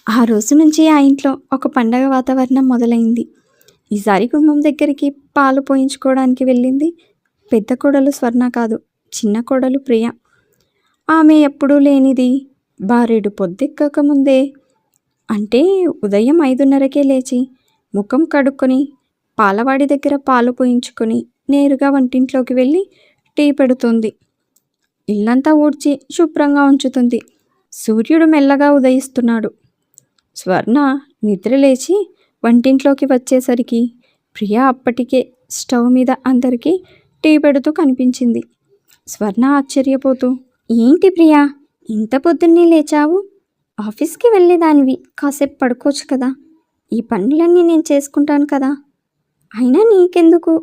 ఆ రోజు నుంచి ఆ ఇంట్లో ఒక పండగ వాతావరణం మొదలైంది. ఈసారి గుమ్మం దగ్గరికి పాలు పోయించుకోవడానికి వెళ్ళింది పెద్ద కోడలు స్వర్ణ కాదు, చిన్న కోడలు ప్రియ. ఆమె ఎప్పుడూ లేనిది బారెడు పొద్దెక్కక ముందే, అంటే ఉదయం 5:30కే లేచి ముఖం కడుక్కొని పాలవాడి దగ్గర పాలు పోయించుకొని నేరుగా వంటింట్లోకి వెళ్ళి టీ పెడుతుంది. ఇల్లంతా ఊడ్చి శుభ్రంగా ఉంచుతుంది. సూర్యుడు మెల్లగా ఉదయిస్తున్నాడు. స్వర్ణ నిద్రలేచి వంటింట్లోకి వచ్చేసరికి ప్రియ అప్పటికే స్టవ్ మీద అందరికీ టీ పెడుతూ కనిపించింది. స్వర్ణ ఆశ్చర్యపోతూ, ఏంటి ప్రియా, ఇంత పొద్దున్నే లేచావు? ఆఫీస్కి వెళ్ళేదానివి, కాసేపు పడుకోవచ్చు కదా, ఈ పనులన్నీ నేను చేసుకుంటాను కదా. అయినా నీకెందుకు?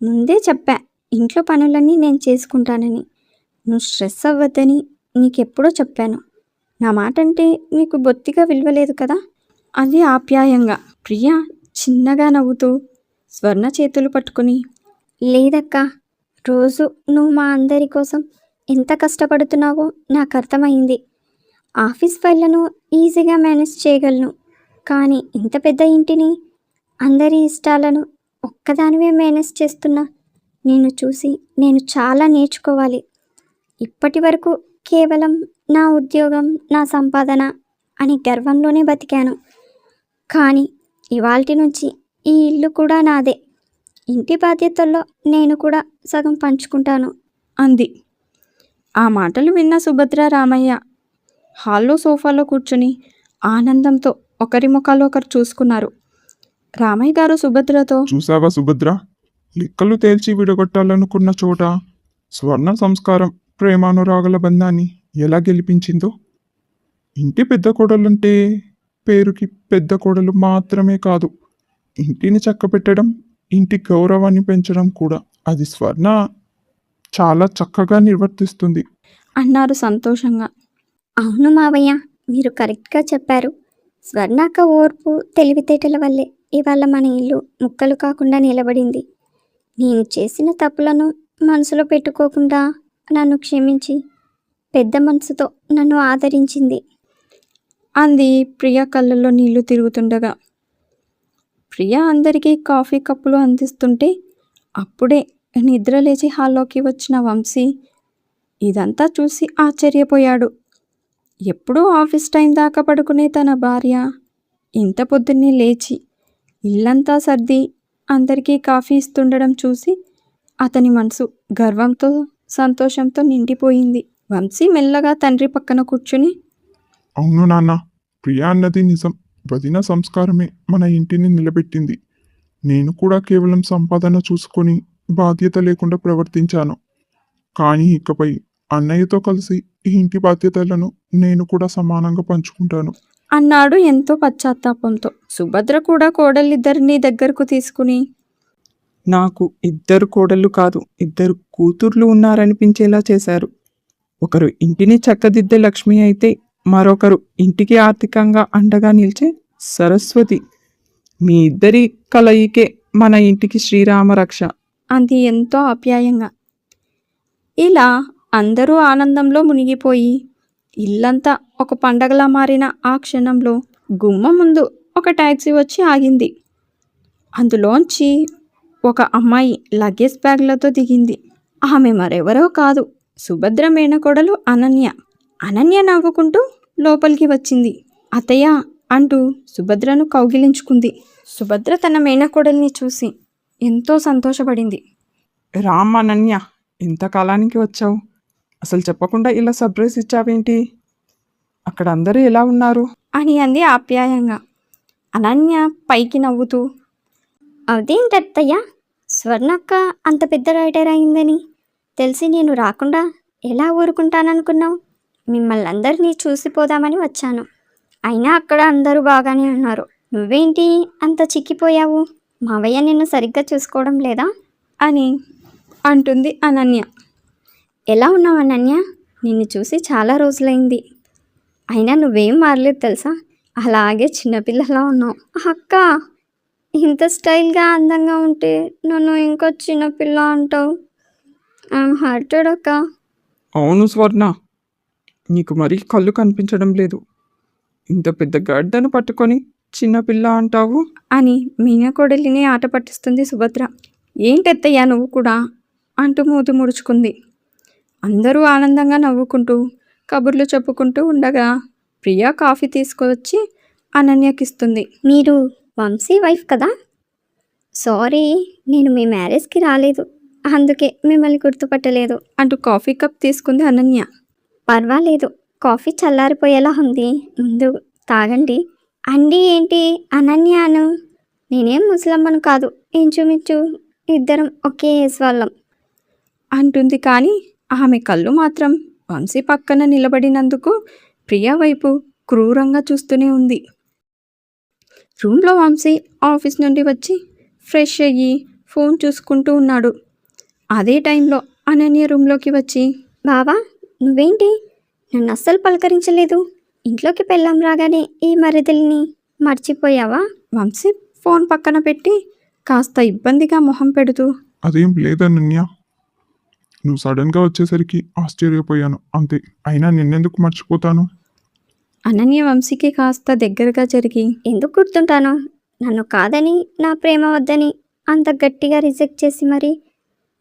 ముందే చెప్పా, ఇంట్లో పనులన్నీ నేను చేసుకుంటానని. నువ్వు స్ట్రెస్ అవ్వద్దని నీకెప్పుడో చెప్పాను. నా మాట అంటే నీకు బొత్తిగా విలువలేదు కదా. అది ఆప్యాయంగా. ప్రియ చిన్నగా నవ్వుతూ స్వర్ణ చేతులు పట్టుకుని, లేదక్కా, రోజు నువ్వు మా అందరి కోసం ఎంత కష్టపడుతున్నావో నాకు అర్థమైంది. ఆఫీస్ ఫైళ్లను ఈజీగా మేనేజ్ చేయగలను, కానీ ఇంత పెద్ద ఇంటిని, అందరి ఇష్టాలను ఒక్కదానివే మేనేజ్ చేస్తున్నా నిన్ను చూసి నేను చాలా నేర్చుకోవాలి. ఇప్పటి వరకు కేవలం నా ఉద్యోగం, నా సంపాదన అని గర్వంలోనే బతికాను. కానీ ఇవాల్టి నుంచి ఈ ఇల్లు కూడా నాదే. ఇంటి బాధ్యతల్లో నేను కూడా సగం పంచుకుంటాను అంది. ఆ మాటలు విన్న సుభద్ర, రామయ్య హాల్లో సోఫాలో కూర్చుని ఆనందంతో ఒకరి ముఖాలు ఒకరు చూసుకున్నారు. రామయ్య గారు సుభద్రతో, చూసావా సుభద్ర, లెక్కలు తేల్చి విడగొట్టాలనుకున్న చోట స్వర్ణ సంస్కారం, ప్రేమానురాగల బంధాన్ని ఎలా గెలిపించిందో. ఇంటి పెద్ద కోడలంటే పేరుకి పెద్ద కోడలు మాత్రమే కాదు, ఇంటిని చక్కబెట్టడం, ఇంటి గౌరవాన్ని పెంచడం కూడా అది స్వర్ణ చాలా చక్కగా నిర్వర్తిస్తుంది అన్నారు సంతోషంగా. అవును మావయ్య, మీరు కరెక్ట్గా చెప్పారు. స్వర్ణాక ఓర్పు, తెలివితేటల వల్లే ఇవాళ మన ఇల్లు ముక్కలు కాకుండా నిలబడింది. నేను చేసిన తప్పులను మనసులో పెట్టుకోకుండా నన్ను క్షమించి పెద్ద మనసుతో నన్ను ఆదరించింది అంది ప్రియ కళ్ళల్లో నీళ్లు తిరుగుతుండగా. ప్రియ అందరికీ కాఫీ కప్పులు అందిస్తుంటే అప్పుడే నిద్రలేచి హాల్లోకి వచ్చిన వంశీ ఇదంతా చూసి ఆశ్చర్యపోయాడు. ఎప్పుడూ ఆఫీస్ టైం దాకా పడుకునే తన భార్య ఇంత పొద్దున్నే లేచి ఇల్లంతా సర్ది అందరికీ కాఫీ ఇస్తుండడం చూసి అతని మనసు గర్వంతో, సంతోషంతో నిండిపోయింది. వంశీ మెల్లగా తండ్రి పక్కన కూర్చుని, అవును నాన్న, ప్రియా అన్నది నిజం. వదిన సంస్కారమే మన ఇంటిని నిలబెట్టింది. నేను కూడా కేవలం సంపాదన చూసుకొని బాధ్యత లేకుండా ప్రవర్తించాను. కానీ ఇకపై అన్నయ్యతో కలిసి ఈ ఇంటి బాధ్యతలను నేను కూడా సమానంగా పంచుకుంటాను అన్నాడు ఎంతో పశ్చాత్తాపంతో. సుభద్ర కూడా కోడలిద్దరినీ దగ్గరకు తీసుకుని, నాకు ఇద్దరు కోడళ్ళు కాదు, ఇద్దరు కూతుర్లు ఉన్నారనిపించేలా చేశారు. ఒకరు ఇంటిని చక్కదిద్దే లక్ష్మి అయితే మరొకరు ఇంటికి ఆర్థికంగా అండగా నిలిచే సరస్వతి. మీ ఇద్దరి కలయికే మన ఇంటికి శ్రీరామ రక్ష అంది ఎంతో ఆప్యాయంగా. ఇలా అందరూ ఆనందంలో మునిగిపోయి ఇల్లంతా ఒక పండగలా మారిన ఆ క్షణంలో గుమ్మం ముందు ఒక టాక్సీ వచ్చి ఆగింది. అందులోంచి ఒక అమ్మాయి లగేజ్ బ్యాగ్లతో దిగింది. ఆమె మరెవరో కాదు, సుభద్ర మేనకోడలు అనన్య. అనన్య నవ్వుకుంటూ లోపలికి వచ్చింది. అత్తయ్య అంటూ సుభద్రను కౌగిలించుకుంది. సుభద్ర తన మేనకోడల్ని చూసి ఎంతో సంతోషపడింది. రామ్ అనన్య, ఇంతకాలానికి వచ్చావు. అసలు చెప్పకుండా ఇలా సర్ప్రైజ్ ఇచ్చావేంటి? అక్కడ అందరూ ఎలా ఉన్నారు అని అంది ఆప్యాయంగా. అనన్య పైకి నవ్వుతూ, అదేంటత్తయ్య, స్వర్ణక్క అంత పెద్ద రైటర్ అయిందని తెలిసి నేను రాకుండా ఎలా ఊరుకుంటాననుకున్నావు? మిమ్మల్ని అందరినీ చూసిపోదామని వచ్చాను. అయినా అక్కడ అందరూ బాగానే ఉన్నారు. నువ్వేంటి అంత చిక్కిపోయావు? మావయ్య నిన్ను సరిగ్గా చూసుకోవడం లేదా అని అంటుంది అనన్య. ఎలా ఉన్నావు అనన్య? నిన్ను చూసి చాలా రోజులైంది. అయినా నువ్వేం మారలేదు తెలుసా, అలాగే చిన్నపిల్లలా ఉన్నావు. అక్క, ఇంత స్టైల్గా అందంగా ఉంటే నన్ను ఇంకా చిన్నపిల్ల అంటావు. ఐఎమ్ హర్టెడ్ అక్క. అవును స్వర్ణ, నీకు మరీ కళ్ళు కనిపించడం లేదు. ఇంత పెద్ద గడ్డను పట్టుకొని చిన్నపిల్ల అంటావు? అని మీనా కోడలిని ఆట పట్టిస్తుంది సుభద్ర. ఏంటెత్తయ్యా నువ్వు కూడా అంటూ మూతి ముడుచుకుంది. అందరూ ఆనందంగా నవ్వుకుంటూ కబుర్లు చెప్పుకుంటూ ఉండగా ప్రియా కాఫీ తీసుకొచ్చి అనన్యకిస్తుంది. మీరు వంశీ వైఫ్ కదా? సారీ, నేను మీ మ్యారేజ్కి రాలేదు, అందుకే మిమ్మల్ని గుర్తుపట్టలేదు. అంటూ కాఫీ కప్ తీసుకుంది అనన్య. పర్వాలేదు, కాఫీ చల్లారిపోయేలా ఉంది, ముందు తాగండి. అండి ఏంటి అనన్యాను? నేనేం ముసలమ్మను కాదు, ఇంచుమించు ఇద్దరం ఒకే ఏజ్ వాళ్ళం అంటుంది. కానీ ఆమె కళ్ళు మాత్రం వంశీ పక్కన నిలబడినందుకు ప్రియా వైపు క్రూరంగా చూస్తూనే ఉంది. రూమ్లో వంశీ ఆఫీస్ నుండి వచ్చి ఫ్రెష్ అయ్యి ఫోన్ చూసుకుంటూ ఉన్నాడు. అదే టైంలో అనన్య రూమ్లోకి వచ్చి, బావా నువ్వేంటి నన్ను అస్సలు పలకరించలేదు? ఇంట్లోకి పెళ్ళాం రాగానే ఈ మరిదల్ని మర్చిపోయావా? వంశీ ఫోన్ పక్కన పెట్టి కాస్త ఇబ్బందిగా మొహం పెడుతూ, అదేం లేదన్నయ్య, నువ్వు సడన్గా వచ్చేసరికి ఆశ్చర్యపోయాను అంతే. అయినా నిన్నెందుకు మర్చిపోతాను? అనన్య వంశీకి కాస్త దగ్గరగా జరిగి, ఎందుకు గుర్తుంటాను? నన్ను కాదని, నా ప్రేమ వద్దని అంత గట్టిగా రిజెక్ట్ చేసి మరి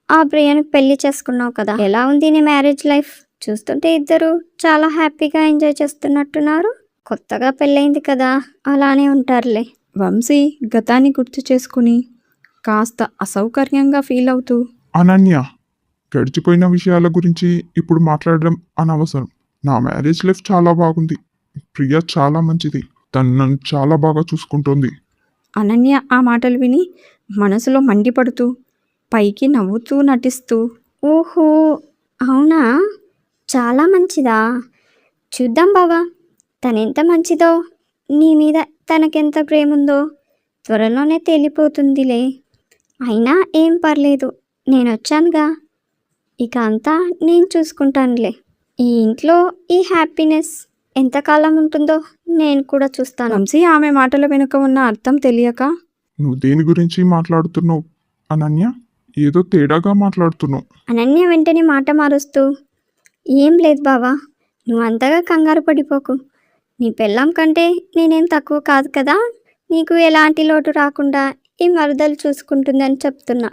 ఆ ప్రియను పెళ్లి చేసుకున్నావు కదా. ఎలా ఉంది నీ మ్యారేజ్ లైఫ్? చూస్తుంటే ఇద్దరు చాలా హ్యాపీగా ఎంజాయ్ చేస్తున్నట్టున్నారు. కొత్తగా పెళ్ళయింది కదా, అలానే ఉంటారులే. వంశీ గతాన్ని గుర్తు చేసుకుని కాస్త అసౌకర్యంగా ఫీల్ అవుతూ, అనన్య, గడిచిపోయిన విషయాల గురించి ఇప్పుడు మాట్లాడడం అనవసరం. నా మ్యారేజ్ లైఫ్ చాలా బాగుంది. ప్రియ చాలా మంచిది, తను నన్ను చాలా బాగా చూసుకుంటోంది. అనన్య ఆ మాటలు విని మనసులో మండిపడుతూ పైకి నవ్వుతూ నటిస్తూ, ఓహో అవునా, చాలా మంచిదా? చూద్దాం బావా, తనెంత మంచిదో, నీ మీద తనకెంత ప్రేమ ఉందో త్వరలోనే తేలిపోతుందిలే. అయినా ఏం పర్లేదు, నేను వచ్చానుగా, ఇక అంతా నేను చూసుకుంటానులే. ఈ ఇంట్లో ఈ హ్యాపీనెస్ ఎంతకాలం ఉంటుందో నేను కూడా చూస్తాను. వంశీ ఆమె మాటల వెనుక ఉన్న అర్థం తెలియక, నువ్వు దేని గురించి మాట్లాడుతున్నావు అనన్య? ఏదో తేడాగా మాట్లాడుతున్నావు. అనన్య వెంటనే మాట మారుస్తూ, ఏం లేదు బావా, నువ్వు అంతగా కంగారు పడిపోకు. నీ పెళ్ళాం కంటే నేనేం తక్కువ కాదు కదా, నీకు ఎలాంటి లోటు రాకుండా ఈ మరదలు చూసుకుంటుందని చెప్తున్నా.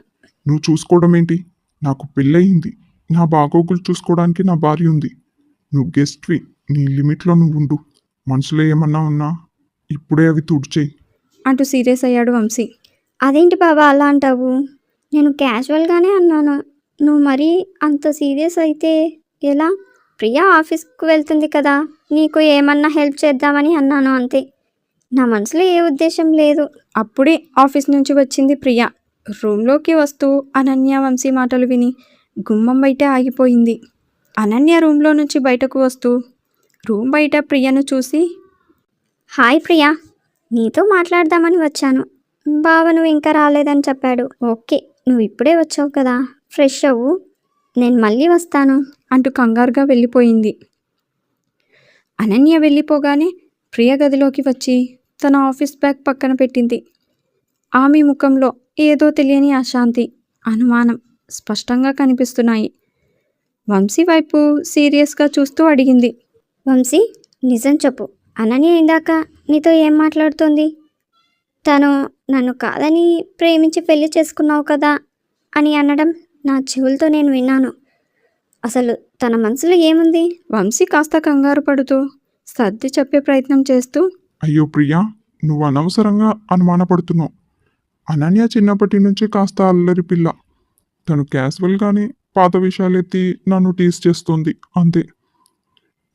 నువ్వు చూసుకోవడం ఏంటి? నాకు పెళ్ళయింది. నా బాగోగులు చూసుకోవడానికి నా భార్య ఉంది. నువ్వు గెస్ట్వి, నీ లిమిట్లో నువ్వు ఉండు. మనసులో ఏమన్నా ఉన్నా ఇప్పుడే అవి తుడిచేయి. అంటూ సీరియస్ అయ్యాడు వంశీ. అదేంటి బాబా అలా అంటావు? నేను క్యాజువల్గానే అన్నాను, నువ్వు మరీ అంత సీరియస్ అయితే ఎలా? ప్రియా ఆఫీస్కు వెళ్తుంది కదా, నీకు ఏమన్నా హెల్ప్ చేద్దామని అన్నాను అంతే, నా మనసులో ఏ ఉద్దేశం లేదు. అప్పుడే ఆఫీస్ నుంచి వచ్చింది ప్రియా. రూమ్లోకి వస్తూ అనన్య వంశీ మాటలు విని గుమ్మం బయట ఆగిపోయింది. అనన్య రూమ్లో నుంచి బయటకు వస్తూ రూమ్ బయట ప్రియను చూసి, హాయ్ ప్రియా, నీతో మాట్లాడదామని వచ్చాను. బావ నువ్వు ఇంకా రాలేదని చెప్పాడు. ఓకే, నువ్వు ఇప్పుడే వచ్చావు కదా, ఫ్రెష్ అవ్వు, నేను మళ్ళీ వస్తాను అంటూ కంగారుగా వెళ్ళిపోయింది. అనన్య వెళ్ళిపోగానే ప్రియ గదిలోకి వచ్చి తన ఆఫీస్ బ్యాగ్ పక్కన పెట్టింది. ఆమె ముఖంలో ఏదో తెలియని అశాంతి, అనుమానం స్పష్టంగా కనిపిస్తున్నాయి. వంశీ వైపు సీరియస్గా చూస్తూ అడిగింది, వంశీ నిజం చెప్పు, అనన్య ఇందాక నీతో ఏం మాట్లాడుతోంది? తను నన్ను కాదని ప్రేమించి పెళ్లి చేసుకున్నావు కదా అని అనడం నా చెవులతో నేను విన్నాను. అసలు తన మనసులో ఏముంది? వంశీ కాస్త కంగారు పడుతూ సర్ది చెప్పే ప్రయత్నం చేస్తూ, అయ్యో ప్రియా, నువ్వు అనవసరంగా అనుమానపడుతున్నావు. అనన్య చిన్నప్పటి నుంచి కాస్త అల్లరి పిల్ల. తను క్యాజువల్గానే పాత విషయాలు ఎత్తి నన్ను టీజ్ చేస్తుంది అంతే.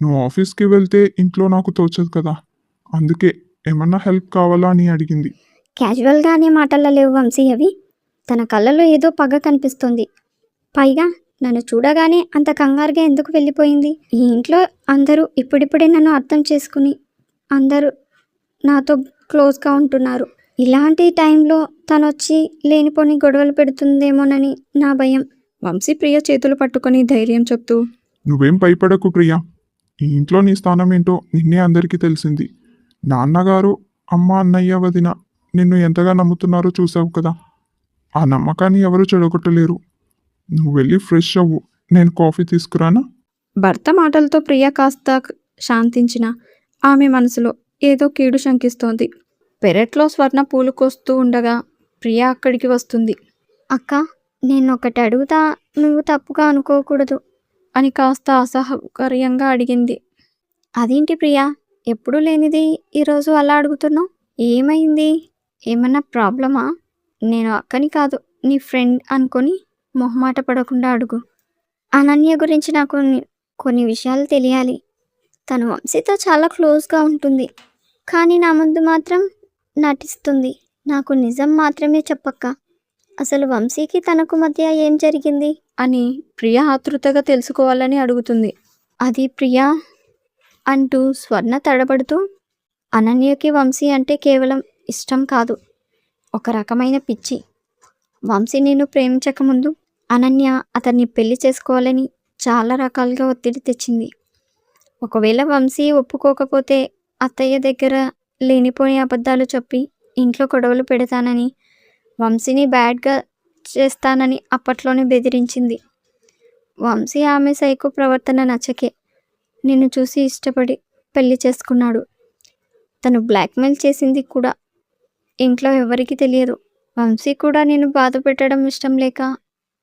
నువ్వు ఆఫీస్కి వెళ్తే ఇంట్లో నాకు తోచదు కదా, అందుకే ఏమన్నా హెల్ప్ కావాలా అని అడిగింది. క్యాజువల్గానే మాటల్లో లేవు వంశీ అవి. తన కళ్ళలో ఏదో పగ కనిపిస్తుంది. పైగా నన్ను చూడగానే అంత కంగారుగా ఎందుకు వెళ్ళిపోయింది? ఈ ఇంట్లో అందరూ ఇప్పుడిప్పుడే నన్ను అర్థం చేసుకుని అందరూ నాతో క్లోజ్గా ఉంటున్నారు. ఇలాంటి టైంలో తను వచ్చి లేనిపోని గొడవలు పెడుతుందేమోనని నా భయం. వంశీ ప్రియ చేతులు పట్టుకొని ధైర్యం చెప్తూ, నువ్వేం భయపడకు ప్రియా, ఈ ఇంట్లో నీ స్థానం ఏంటో నిన్నే అందరికీ తెలిసింది. నాన్నగారు, అమ్మ, అన్నయ్య, వదిన నిన్ను ఎంతగా నమ్ముతున్నారో చూసావు కదా. ఆ నమ్మకాన్ని ఎవరు చెడగొట్టలేరు. నువ్వు వెళ్ళి ఫ్రెష్ అవ్వు, నేను కాఫీ తీసుకురానా? భర్త మాటలతో ప్రియ కాస్త శాంతించిన ఆమె మనసులో ఏదో కీడు శంకిస్తోంది. పెరట్లో స్వర్ణ పూలు కోస్తూ ఉండగా ప్రియ అక్కడికి వస్తుంది. అక్క, నేను ఒకటి అడుగుతా, నువ్వు తప్పుగా అనుకోకూడదు. అని కాస్త అసహకార్యంగా అడిగింది. అదేంటి ప్రియా, ఎప్పుడూ లేనిది ఈరోజు అలా అడుగుతున్నావు? ఏమైంది? ఏమన్నా ప్రాబ్లమా? నేను అక్కని కాదు, నీ ఫ్రెండ్ అనుకొని మొహమాట పడకుండా అడుగు. అనన్య గురించి నాకు కొన్ని విషయాలు తెలియాలి. తను వంశీతో చాలా క్లోజ్గా ఉంటుంది, కానీ నా ముందు మాత్రం నటిస్తుంది. నాకు నిజం మాత్రమే చెప్పక్క. అసలు వంశీకి తనకు మధ్య ఏం జరిగింది అని ప్రియ ఆతృతగా తెలుసుకోవాలని అడుగుతుంది. అది ప్రియా అంటూ స్వర్ణ తడబడుతూ, అనన్యకి వంశీ అంటే కేవలం ఇష్టం కాదు, ఒక రకమైన పిచ్చి. వంశీ నిన్ను ప్రేమించకముందు అనన్య అతన్ని పెళ్లి చేసుకోవాలని చాలా రకాలుగా ఒత్తిడి తెచ్చింది. ఒకవేళ వంశీ ఒప్పుకోకపోతే అత్తయ్య దగ్గర లేనిపోని అబద్ధాలు చెప్పి ఇంట్లో గొడవలు పెడతానని, వంశీని బ్యాడ్గా చేస్తానని అప్పట్లోనే బెదిరించింది. వంశీ ఆమె సైకో ప్రవర్తన నచ్చకే నిన్ను చూసి ఇష్టపడి పెళ్లి చేసుకున్నాడు. తను బ్లాక్మెయిల్ చేసింది కూడా ఇంట్లో ఎవరికీ తెలియదు. వంశీ కూడా నేను బాధ పెట్టడం ఇష్టం లేక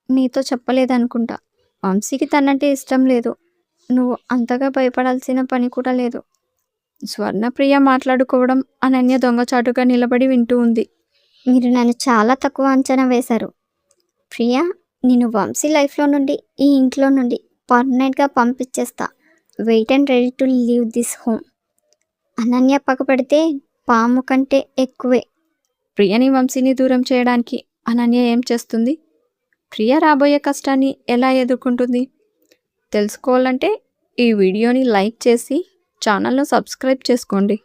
నీతో చెప్పలేదనుకుంటా. వంశీకి తనంటే ఇష్టం లేదు, నువ్వు అంతగా భయపడాల్సిన పని కూడా లేదు. స్వర్ణప్రియ మాట్లాడుకోవడం అనన్య దొంగచాటుగా నిలబడి వింటూ ఉంది. మీరు నన్ను చాలా తక్కువ అంచనా వేశారు ప్రియా. నేను వంశీ లైఫ్లో నుండి, ఈ ఇంట్లో నుండి పర్మనెంట్గా పంపించేస్తా. Wait and ready to leave this home. Ananya పక్కపడితే పాము కంటే ఎక్కువే. ప్రియని వంశీని దూరం చేయడానికి అనన్య ఏం చేస్తుంది? ప్రియ రాబోయే కష్టాన్ని ఎలా ఎదుర్కొంటుంది? తెలుసుకోవాలంటే ఈ వీడియోని లైక్ చేసి ఛానల్ను సబ్స్క్రైబ్ చేసుకోండి.